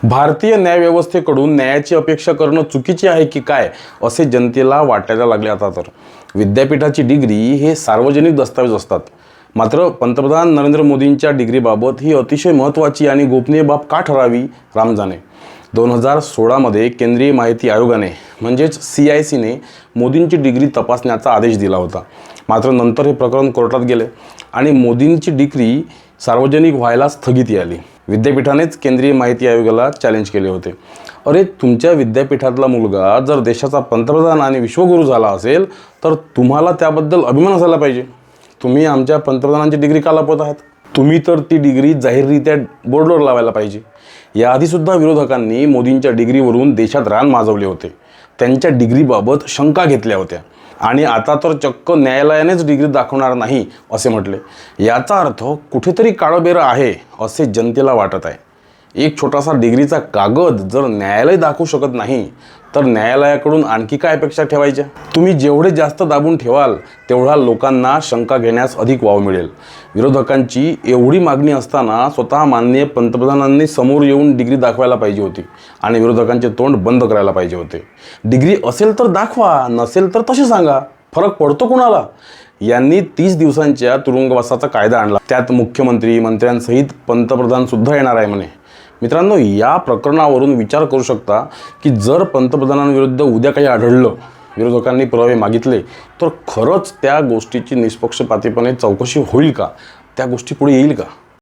भारतीय न्यायव्यवस्थेकडून न्यायाची अपेक्षा करणं चुकीचे आहे की काय असे जनतेला वाटायला लागले. आता तर विद्यापीठाची डिग्री हे सार्वजनिक दस्तावेज असतात. मात्र पंतप्रधान नरेंद्र मोदींच्या डिग्रीबाबत ही अतिशय महत्त्वाची आणि गोपनीय बाब का ठरावी राम जाणे. 2016मध्ये केंद्रीय माहिती आयोगाने म्हणजेच CICने मोदींची डिग्री तपासण्याचा आदेश दिला होता. मात्र नंतर हे प्रकरण कोर्टात गेले आणि मोदींची डिग्री सार्वजनिक व्हायला स्थगिती आली. विद्यापीठानेच केंद्रीय माहिती आयोगाला चॅलेंज केले होते. अरे, तुमच्या विद्यापीठातला मुलगा जर देशाचा पंतप्रधान आणि विश्वगुरू झाला असेल तर तुम्हाला त्याबद्दल अभिमान असायला पाहिजे. तुम्ही आमच्या पंतप्रधानांची डिग्री का लपवत आहात? तुम्ही तर ती डिग्री जाहीररित्या बोर्डवर लावायला पाहिजे. याआधीसुद्धा विरोधकांनी मोदींच्या डिग्रीवरून देशात रान माजवले होते. त्यांच्या डिग्रीबाबत शंका घेतल्या होत्या आणि आता तर चक्क न्यायालयानेच डिग्री दाखवणार नाही असे म्हटले. याचा अर्थ कुठेतरी काळबेरं आहे असे जनतेला वाटत आहे. एक छोटासा डिग्रीचा कागद जर न्यायालय दाखवू शकत नाही तर न्यायालयाकडून आणखी काय अपेक्षा ठेवायच्या? तुम्ही जेवढे जास्त दाबून ठेवाल तेवढा लोकांना शंका घेण्यास अधिक वाव मिळेल. विरोधकांची एवढी मागणी असताना स्वतः माननीय पंतप्रधानांनी समोर येऊन डिग्री दाखवायला पाहिजे होती आणि विरोधकांचे तोंड बंद करायला पाहिजे होते. डिग्री असेल तर दाखवा, नसेल तर तसे सांगा. फरक पडतो कुणाला? यांनी 30 दिवसांच्या तुरुंगवासाचा कायदा आणला. त्यात मुख्यमंत्री मंत्र्यांसहित पंतप्रधान सुद्धा येणार आहे म्हणे. मित्रांनो, या प्रकरणावरून विचार करू शकता की जर पंतप्रधानांविरुद्ध उद्या काही आढळलं, विरोधकांनी पुरावे मागितले, तर खरंच त्या गोष्टीची निष्पक्षपातीपणे चौकशी होईल का? त्या गोष्टी पुढे येईल का?